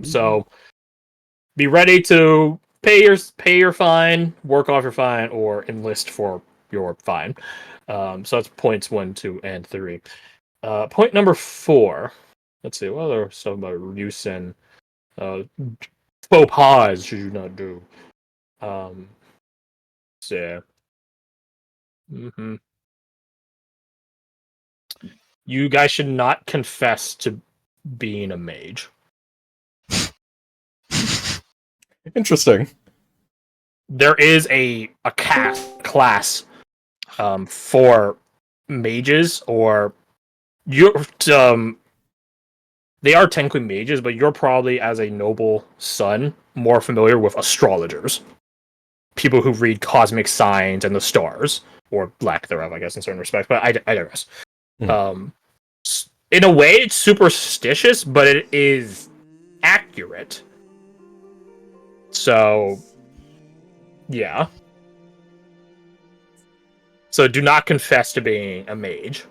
So be ready to pay your fine, work off your fine, or enlist for your fine. So that's points 1, 2, and 3. Point number 4. Let's see. What are some use and faux pas should you not do? So, you guys should not confess to being a mage. Interesting. There is a class for mages, or you're they are technically mages, but you're probably, as a noble son, more familiar with astrologers, people who read cosmic signs and the stars, or lack thereof, I guess, in certain respects. But I digress. In a way, it's superstitious, but it is accurate. So, yeah. So do not confess to being a mage.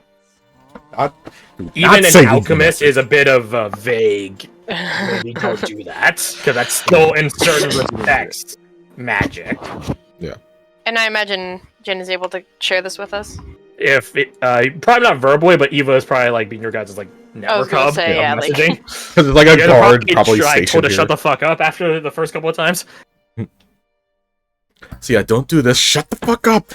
Even an alchemist is a bit of a vague. Maybe don't do that, because that's still, in certain respects, magic. Yeah. And I imagine Jen is able to share this with us. If it, probably not verbally, but Eva is probably like being your guys' like network hub, messaging. Because it's like a guard probably stationed told her here. Shut the fuck up after the first couple of times. So yeah, don't do this. Shut the fuck up.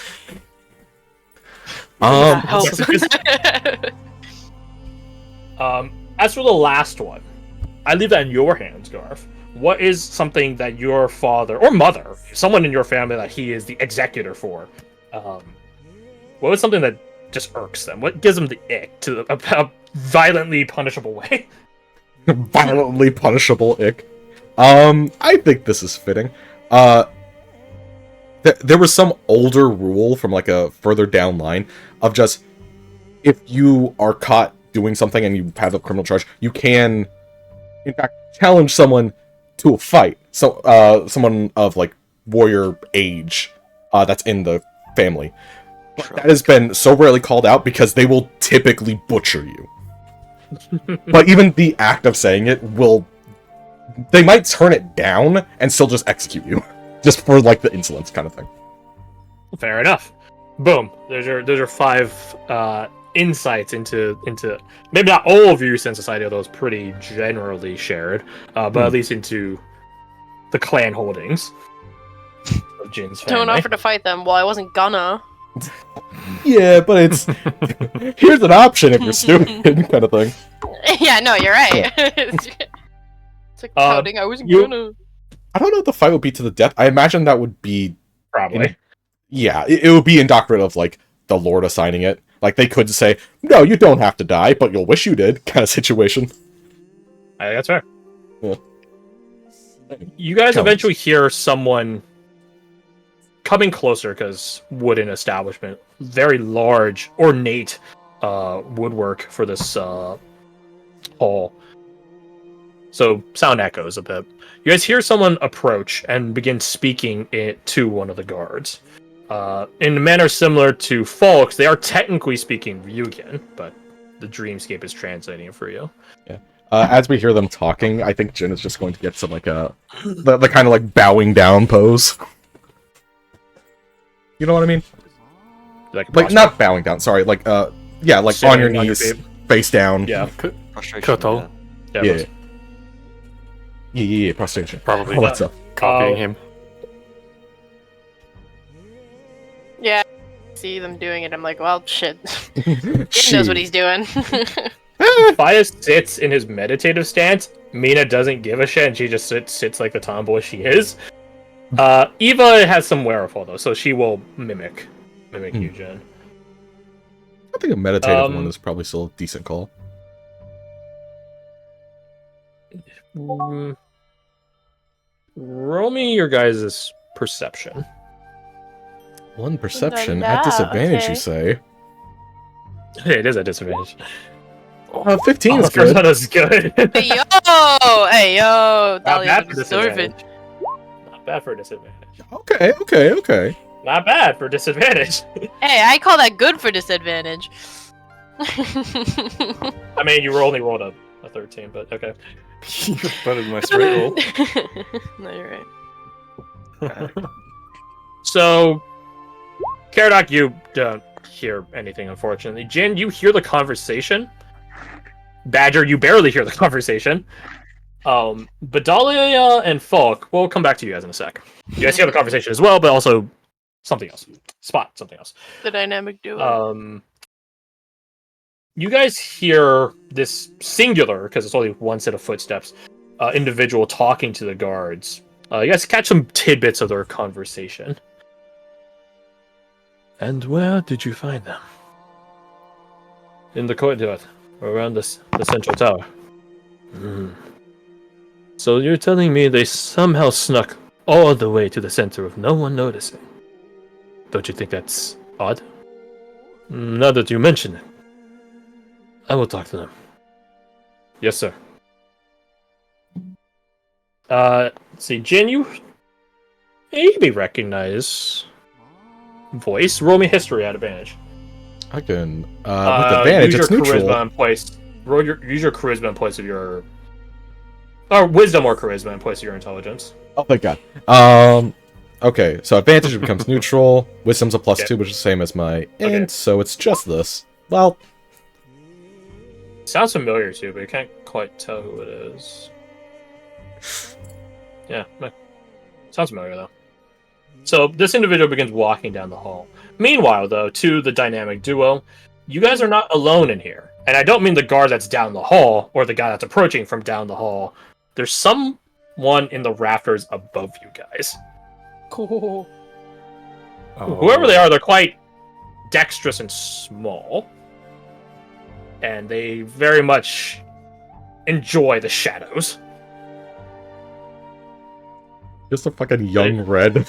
As for the last one, I leave that in your hands, Garth. What is something that your father or mother, someone in your family that he is the executor for, what was something that just irks them? What gives them the ick to a violently punishable way? Violently punishable ick. I think this is fitting. There was some older rule from like a further down line of just, if you are caught doing something and you have a criminal charge, you can, in fact, challenge someone to a fight. So, someone of like warrior age, that's in the family. But that has been so rarely called out because they will typically butcher you. But even the act of saying it they might turn it down and still just execute you. Just for like the insolence kind of thing. Fair enough. Boom. There's your 5 insights into maybe not all of you since society, although it's pretty generally shared, but at least into the clan holdings of Jin's family. Don't offer to fight them. Well, I wasn't gonna. Yeah, but it's here's an option if you're stupid kind of thing. Yeah, no, you're right. Yeah. It's like pouting. I wasn't gonna. I don't know if the fight would be to the death. I imagine that would be probably. It would be indoctrinate of like the Lord assigning it. Like they could say, "No, you don't have to die, but you'll wish you did," kind of situation. I think that's fair. Yeah. You guys eventually hear someone coming closer, because wooden establishment, very large, ornate woodwork for this hall. So sound echoes a bit. You guys hear someone approach and begin speaking it to one of the guards. In a manner similar to Folks, they are technically speaking Ryugen, but the dreamscape is translating it for you. Yeah. As we hear them talking, I think Jin is just going to get some like the kind of like bowing down pose. You know what I mean? Like not bowing down. Sorry, like yeah, like on your knees, face down. Yeah. Koto. Yeah, prostration. Probably all that stuff. Copying him. Yeah, I see them doing it. I'm like, well, shit. He knows what he's doing. Fias sits in his meditative stance. Mina doesn't give a shit, and she just sits like the tomboy she is. Eva has some wherewithal though, so she will mimic you, Jen. I think a meditative one is probably still a decent call. Roll me your guys' perception. One perception at disadvantage, okay. You say? It is a disadvantage. 15 is the first good. one is good. Hey yo, Not bad for deserve it. disadvantage. Not bad for a disadvantage. Okay. Not bad for disadvantage. Hey, I call that good for disadvantage. I mean, you only rolled a a 13, but okay. Better than my straight roll. No, you're right. So, Caradoc, you don't hear anything, unfortunately. Jin, you hear the conversation. Badger, you barely hear the conversation. Bedalia and Falk, we'll come back to you guys in a sec. You guys hear the conversation as well, but also something else. Something else. The dynamic duo. You guys hear this singular, because it's only one set of footsteps, individual talking to the guards. You guys catch some tidbits of their conversation. And where did you find them? In the corridor, around the central tower. So you're telling me they somehow snuck all the way to the center with no one noticing? Don't you think that's odd? Now that you mention it, I will talk to them. Yes, sir. See, Jin, you maybe recognize voice. Roll me history at advantage. I can, with advantage, use it's your neutral. charisma in place. Use your charisma in place of your... Or wisdom or charisma in place of your intelligence. Oh, thank God. Okay, so advantage becomes neutral. Wisdom's a +2, which is the same as my int, so it's just this. Well... Sounds familiar too, but you can't quite tell who it is. Yeah, sounds familiar though. So this individual begins walking down the hall. Meanwhile, though, to the dynamic duo, you guys are not alone in here. And I don't mean the guard that's down the hall, or the guy that's approaching from down the hall. There's someone in the rafters above you guys. Cool. Whoever they are, they're quite dexterous and small. And they very much enjoy the shadows. Just a fucking young red.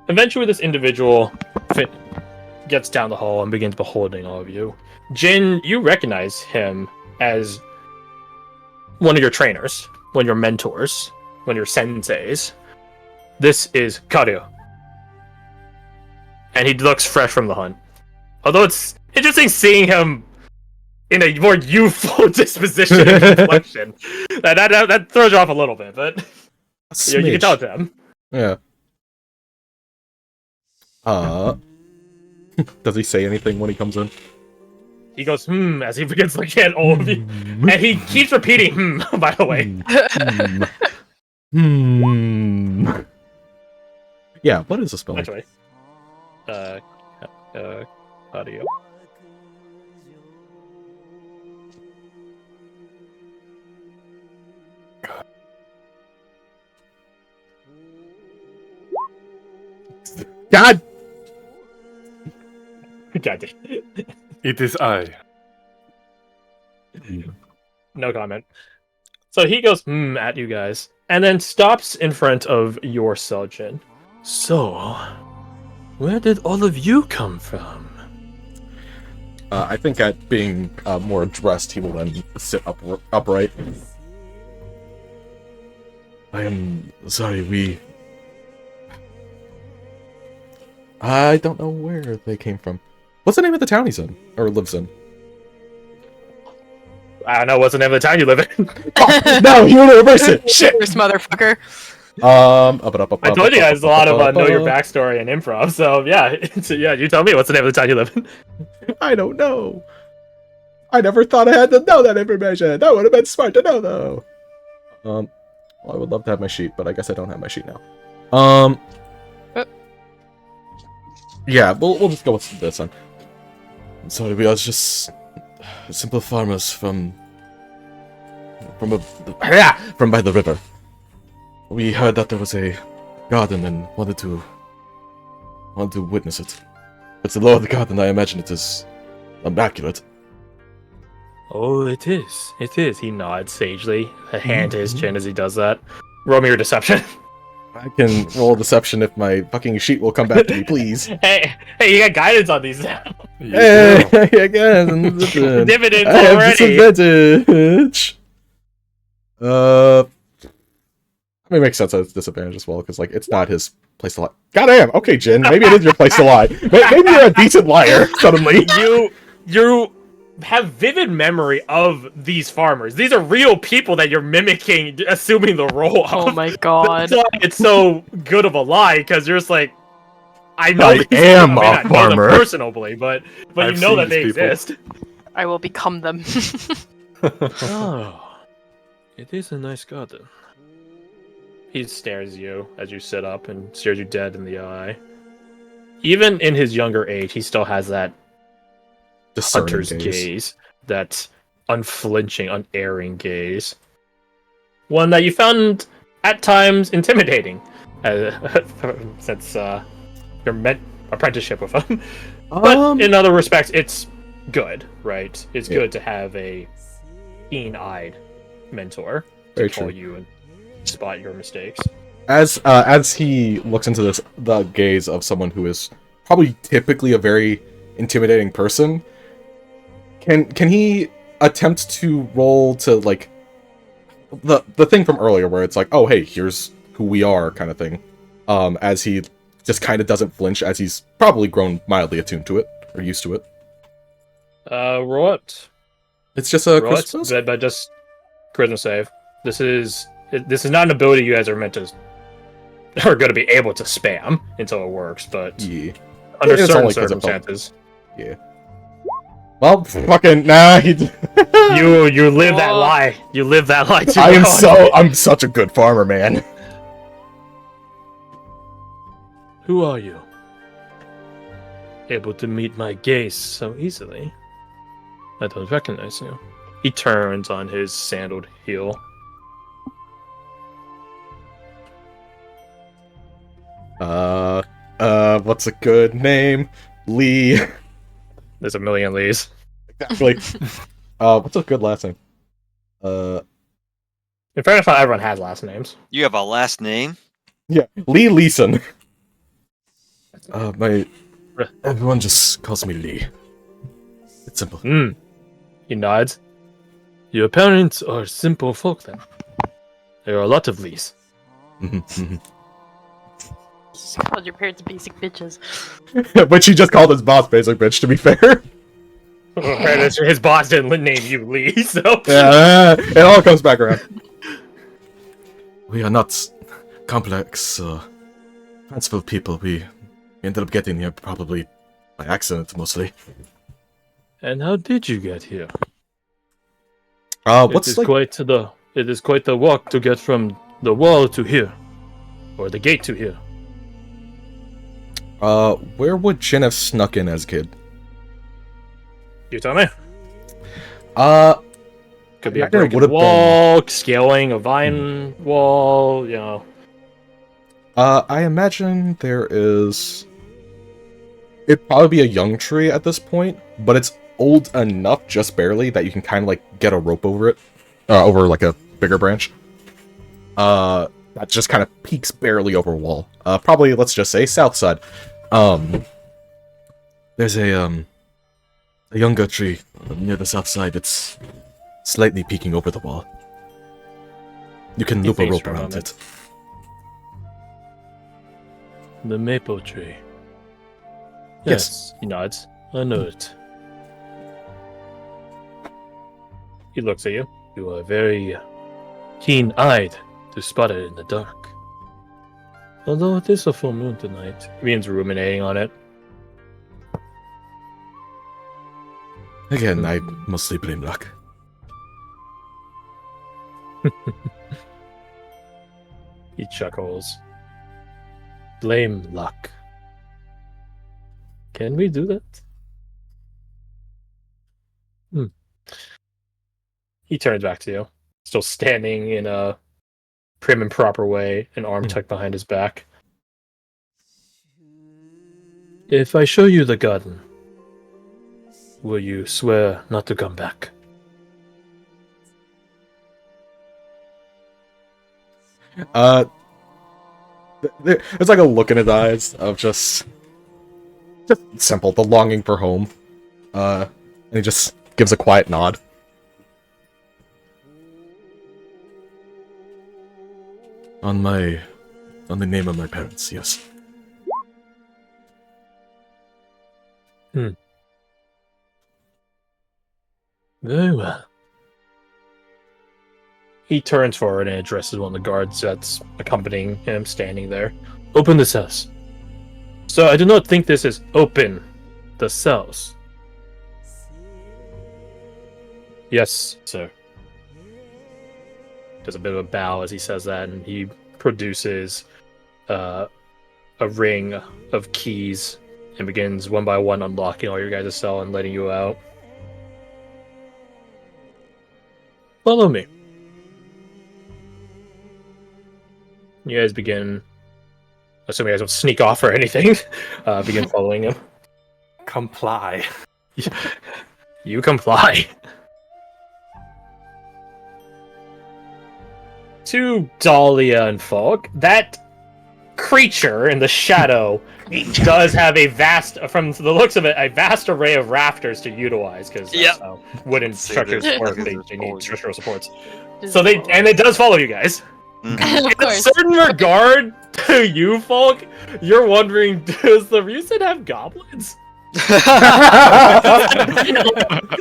Eventually, this individual gets down the hall and begins beholding all of you. Jin, you recognize him as one of your trainers, one of your mentors, one of your senseis. This is Karyu. And he looks fresh from the hunt. Although it's interesting seeing him in a more youthful disposition and complexion. That throws you off a little bit, but you can tell it's him. Yeah. Does he say anything when he comes in? He goes, as he begins looking at all of you. And he keeps repeating, by the way. Yeah, what is the spell? That's right. Audio. God! God. It is I. No comment. So he goes, at you guys, and then stops in front of your sergeant. So, where did all of you come from? I think at being more addressed, he will then sit upright. I am sorry, I don't know where they came from. What's the name of the town he's in? Or lives in? I don't know what's the name of the town you live in. Oh, no, you want to reverse it! Shit! This motherfucker. I told you guys a lot of know your backstory and improv, so yeah. Yeah, you tell me what's the name of the town you live in. I don't know. I never thought I had to know that information. That would have been smart to know, though. Well, I would love to have my sheet, but I guess I don't have my sheet now. Yeah, we'll just go with this one. Sorry, we are just simple farmers from by the river. We heard that there was a garden and wanted to witness it. It's the law of the garden. I imagine it is immaculate. Oh, it is. It is. He nods sagely, a hand to his chin as he does that. Roll me your deception. I can roll deception if my fucking sheet will come back to me, please. Hey, you got guidance on these now. Hey, again, Dividends I have already. disadvantage. I mean, it makes sense that it's disadvantage as well, because like it's not his place to lie. Goddamn. Okay, Jin. Maybe it is your place to lie. Maybe you're a decent liar suddenly. you have vivid memory of these farmers. These are real people that you're mimicking, assuming the role of. Oh my god. That's why it's so good of a lie, because you're just like, I know I these am people. I may a not know farmer. them personally, but you I've know seen that they these people. exist. I will become them. Oh, it is a nice garden. He stares at you as you sit up and stares you dead in the eye. Even in his younger age, he still has that Discerning hunter's gaze, that unflinching, unerring gaze. One that you found at times intimidating, since your apprenticeship with him. But in other respects, it's good, right? It's good to have a keen-eyed mentor to Very call true. you and spot your mistakes. As he looks into this, the gaze of someone who is probably typically a very intimidating person, can he attempt to roll to like the thing from earlier where it's like, oh hey, here's who we are kind of thing, as he just kind of doesn't flinch, as he's probably grown mildly attuned to it or used to it. Roll it. It's just a Roll it, Christmas. but just charisma save. This is not an ability you guys are meant to are going to be able to spam until it works, but Yeah. under It's certain only 'cause it felt- circumstances, Yeah. Well, fucking nah. you live that Oh. lie. You live that lie too. I'm such a good farmer, man. Who are you? Able to meet my gaze so easily? I don't recognize you. He turns on his sandaled heel. What's a good name? Lee. There's a million Lees. Exactly. What's a good last name? In fairness, not everyone has last names. You have a last name? Yeah, Lee Leeson. Everyone just calls me Lee. It's simple. He nods. Your parents are simple folk then. There are a lot of Lees. Just called your parents basic bitches. Which he just called his boss basic bitch, to be fair. His boss didn't name you Lee, so... Yeah, it all comes back around. We are not complex, fanciful people. We ended up getting here probably by accident, mostly. And how did you get here? What's it is like... it is quite the walk to get from the wall to here. Or the gate to here. Where would Jin have snuck in as a kid? You tell me. Could be a I brick would've wall, scaling a vine wall, you know. I imagine there is... It'd probably be a young tree at this point, but it's old enough, just barely, that you can kind of, like, get a rope over it. Over, like, a bigger branch. That just kind of peeks barely over a wall. Probably, let's just say, south side. There's a younger tree near the south side. It's slightly peeking over the wall. You can He loop a thinks rope for a around moment. it. The maple tree. Yes. He nods. I know it. He looks at you. You are very keen-eyed to spot it in the dark. Although it is a full moon tonight. He begins ruminating on it. Again, I mostly blame luck. He chuckles. Blame luck. Can we do that? He turns back to you, still standing in a prim and proper way, an arm tucked behind his back. If I show you the garden, will you swear not to come back? There's like a look in his eyes of just simple, the longing for home. And he just gives a quiet nod. On the name of my parents, yes. Very well. He turns forward and addresses one of the guards that's accompanying him, standing there. Open the cells. So I do not think this is open the cells. Yes, sir. Does a bit of a bow as he says that, and he produces a ring of keys and begins one by one unlocking all your guys' cell and letting you out. Follow me. You guys begin, assuming you guys don't sneak off or anything, begin following him. Comply. You comply. To Dahlia and Falk, that creature in the shadow does have a vast, from the looks of it, a vast array of rafters to utilize, because that's how wooden structures work. They need structural supports. So and it does follow you guys. Of In a course. certain regard to you, Falk, you're wondering, does the Rusin have goblins?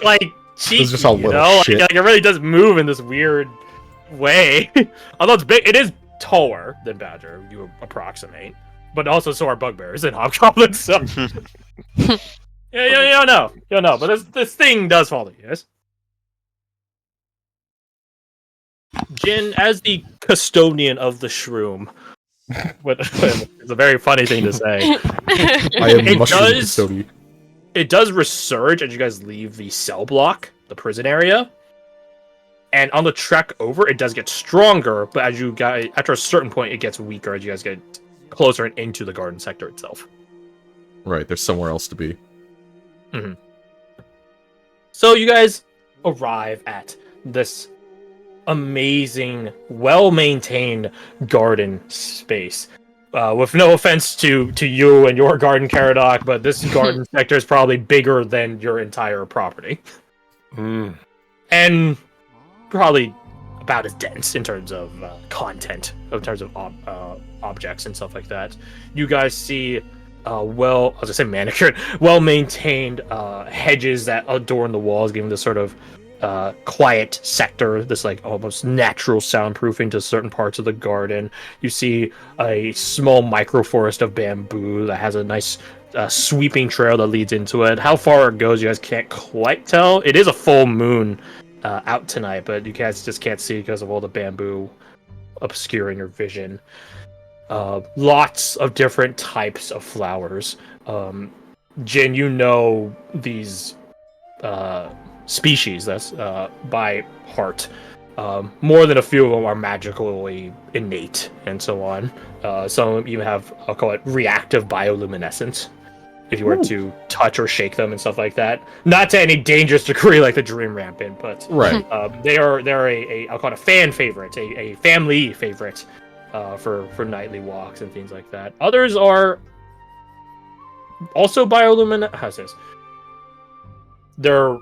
Like, cheeky, just a little you know? shit. Like, it really does move in this weird way. Although it's big, it is taller than Badger, you approximate. But also so are bugbears and hobgoblins, so... yeah, you don't know. You don't know, but this thing does follow you guys. Jin, as the custodian of the shroom, it's a very funny thing to say. I am mushroom custodian. It does resurge as you guys leave the cell block, the prison area. And on the trek over, it does get stronger, but as you guys, after a certain point, it gets weaker as you guys get closer and into the garden sector itself. Right, there's somewhere else to be. Mm-hmm. So you guys arrive at this amazing, well-maintained garden space. With no offense to you and your garden, Caradoc, but this garden sector is probably bigger than your entire property. And probably about as dense in terms of content, in terms of objects and stuff like that. You guys see manicured, well-maintained hedges that adorn the walls, giving this sort of quiet sector, this like almost natural soundproofing to certain parts of the garden. You see a small microforest of bamboo that has a nice sweeping trail that leads into it. How far it goes, you guys can't quite tell. It is a full moon out tonight, but you guys just can't see because of all the bamboo obscuring your vision. Lots of different types of flowers. Jin, you know these species that's by heart. More than a few of them are magically innate and so on. Some of them even have, I'll call it, reactive bioluminescence, if you were to touch or shake them and stuff like that. Not to any dangerous degree like the Dream Rampant, but right. they're a I'll call it a fan favorite, a family favorite for nightly walks and things like that. Others are also bioluminescent. How's this? They're,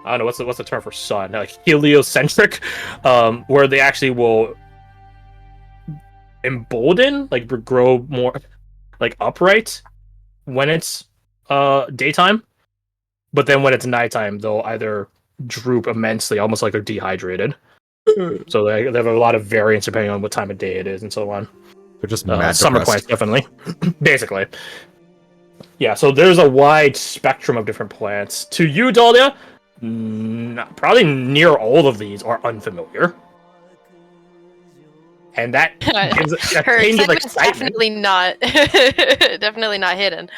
I don't know what's the term for sun, like heliocentric, where they actually will embolden, like grow more like upright when it's daytime, but then when it's nighttime they'll either droop immensely, almost like they're dehydrated. So they have a lot of variance depending on what time of day it is and so on. They're just mad Summer depressed. plants, definitely. Basically. Yeah, so there's a wide spectrum of different plants. To you, Dahlia, probably near all of these are unfamiliar. And that gives a Her change of excitement's excitement. definitely not hidden.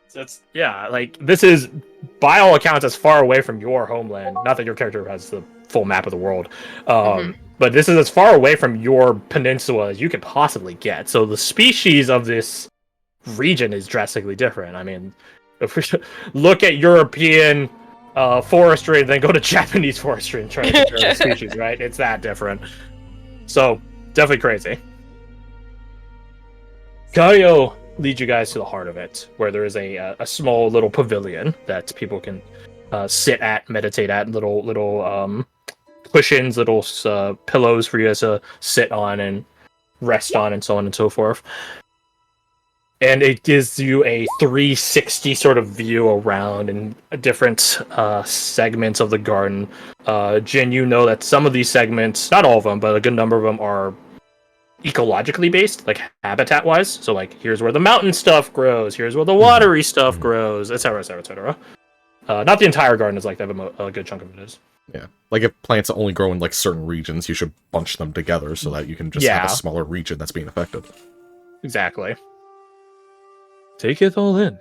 So it's, yeah, like, this is, by all accounts, as far away from your homeland. Not that your character has the full map of the world. But this is as far away from your peninsula as you could possibly get. So the species of this region is drastically different. I mean, if we look at European forestry and then go to Japanese forestry and try to compare the species, right? It's that different. So, definitely crazy. Kario leads you guys to the heart of it, where there is a small little pavilion that people can sit at, meditate at, little cushions, little pillows for you guys to sit on and rest on, and so on and so forth. and it gives you a 360 sort of view around and different segments of the garden. Jin, you know that some of these segments, not all of them, but a good number of them are ecologically based, like habitat wise. So like, here's where the mountain stuff grows, here's where the watery stuff grows, etc., etc., etc. Not the entire garden is like that, but a good chunk of it is. Yeah, like if plants only grow in like certain regions, you should bunch them together so that you can just have a smaller region that's being affected. Exactly. Take it all in.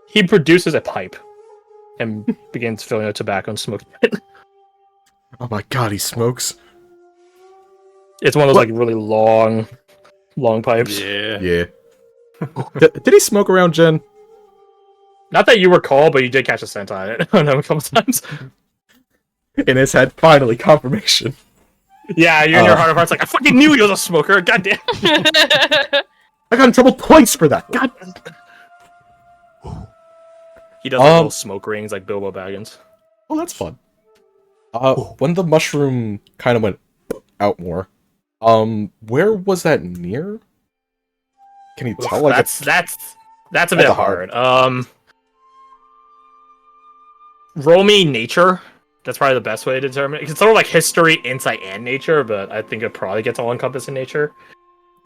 He produces a pipe and begins filling it tobacco and smoking it. Oh my god, he smokes. It's one of those like really long pipes. Yeah. Yeah. Did he smoke around Jen? Not that you recall, but you did catch a scent on it a couple times. In his head, finally, confirmation. Yeah, you're in your heart of hearts like, I fucking knew he was a smoker. Goddamn. I got in trouble twice for that. God. He does like little smoke rings like Bilbo Baggins. Oh, that's fun. When the mushroom kind of went out more, where was that near? Can you tell? Like that's a bit hard. Roll me nature. That's probably the best way to determine it. It's sort of like history, insight, and nature, but I think it probably gets all encompassing nature.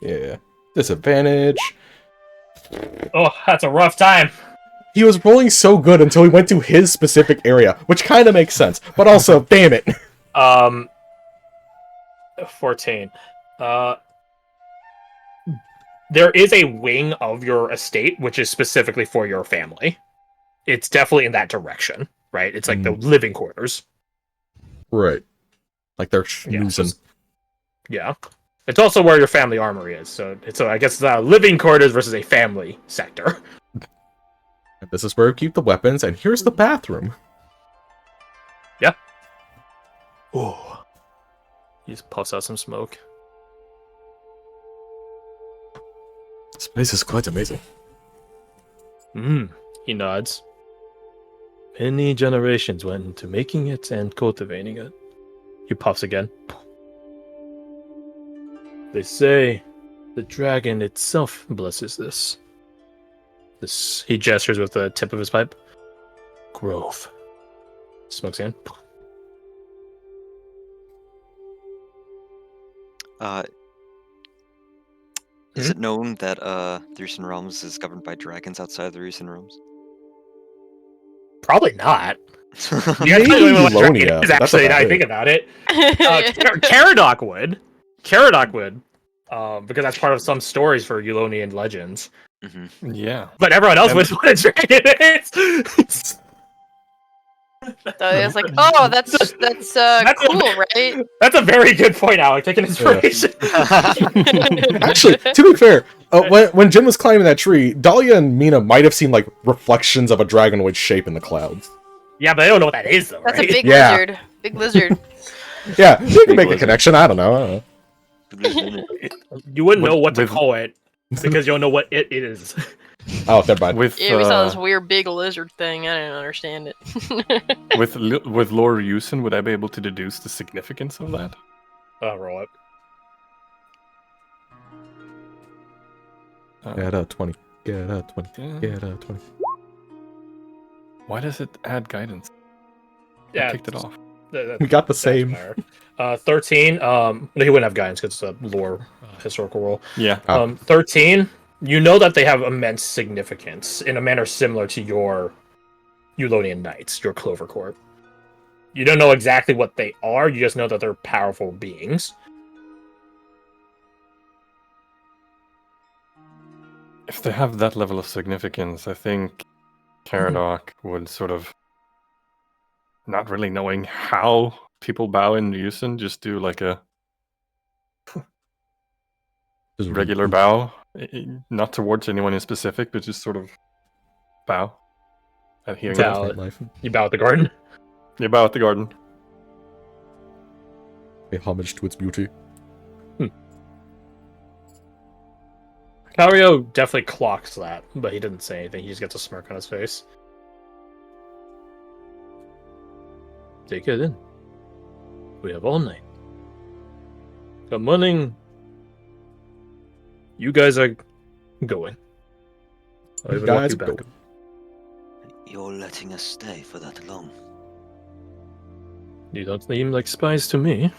Yeah. Disadvantage. Oh, that's a rough time. He was rolling so good until he went to his specific area, which kind of makes sense, but also, damn it. 14. There is a wing of your estate which is specifically for your family. It's definitely in that direction, right? It's like the living quarters. Right. Like they're schmoozing. Yeah. It's also where your family armory is. So I guess it's living quarters versus a family sector. This is where we keep the weapons, and here's the bathroom. Yeah. Oh. He just puffs out some smoke. This place is quite amazing. He nods. Many generations went into making it and cultivating it. He puffs again. They say the dragon itself blesses this. He gestures with the tip of his pipe. Grove. Smokes again. Is it known that the Rusin Realms is governed by dragons outside of the Rusin Realms? Probably not. Maybe Eulonia, but that's actually, about now I it. think about it. Caradoc would. Caradoc would. Because that's part of some stories for Eulonian legends. Mm-hmm. Yeah. But everyone else would what a dragon is. So it's like, oh, that's cool, right? That's a very good point, Alec. Taking inspiration. Actually, to be fair, when Jim was climbing that tree, Dahlia and Mina might have seen like reflections of a dragonoid shape in the clouds. Yeah, but they don't know what that is, though, That's right? a big Yeah. lizard. Big lizard. Yeah, you can make a lizard. connection. I don't know. You wouldn't know what to With- call it because you don't know what it is. Oh, never mind. With Yeah, we saw this weird big lizard thing. I didn't understand it. with lore Yusin, would I be able to deduce the significance of that? Roll it. Get a 20. Get a 20. Yeah. Get a 20. Why does it add guidance? Yeah, I kicked it off. We got the same. 13. He wouldn't have guidance because it's a lore historical roll. Yeah. 13. You know that they have immense significance in a manner similar to your Eulonian Knights, your Clover Court. You don't know exactly what they are. You just know that they're powerful beings. If they have that level of significance, I think Caradoc would sort of, not really knowing how people bow in Yusin, just do like a regular bow, not towards anyone in specific, but just sort of bow at hearing Bow. that. Life. You bow at the garden. You bow at the garden. Pay homage to its beauty. Cario definitely clocks that, but he didn't say anything. He just gets a smirk on his face. Take it in. We have all night. Come morning. You guys are going. I'll You even walk guys you are back. going. You're letting us stay for that long. You don't seem like spies to me.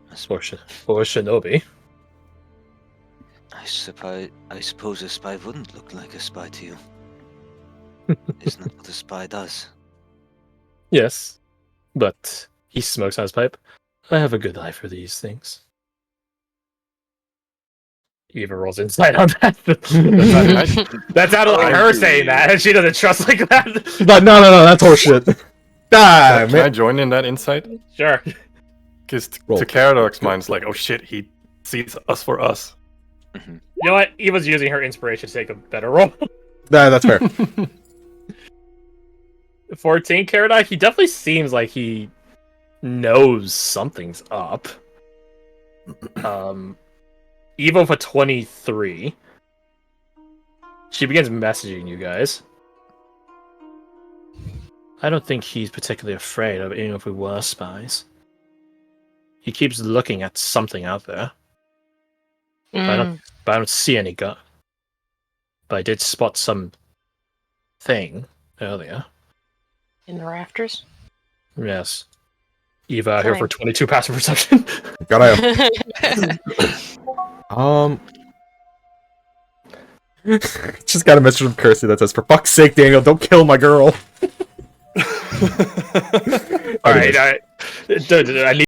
I, Or Shinobi. I suppose a spy wouldn't look like a spy to you. Isn't that what a spy does? Yes, but he smokes on his pipe. I have a good eye for these things. Eva rolls insight on that. That's out of her saying that, and she doesn't trust like that. But no, that's horseshit. Damn Can I it. join in that insight? Sure. Because Roll. to Karadok's mind's like, oh shit, he sees us for us. You know what? Eva's using her inspiration to take a better roll. Nah, that's fair. 14, Karadok, he definitely seems like he knows something's up. Eva for 23. She begins messaging you guys. I don't think he's particularly afraid of even if we were spies. He keeps looking at something out there. But I don't see any gun. But I did spot some thing earlier. In the rafters? Yes. Eva out here for Fine. 22 passive perception. Gotta just got a message from Kirsty that says, "For fuck's sake, Daniel, don't kill my girl." Alright, I need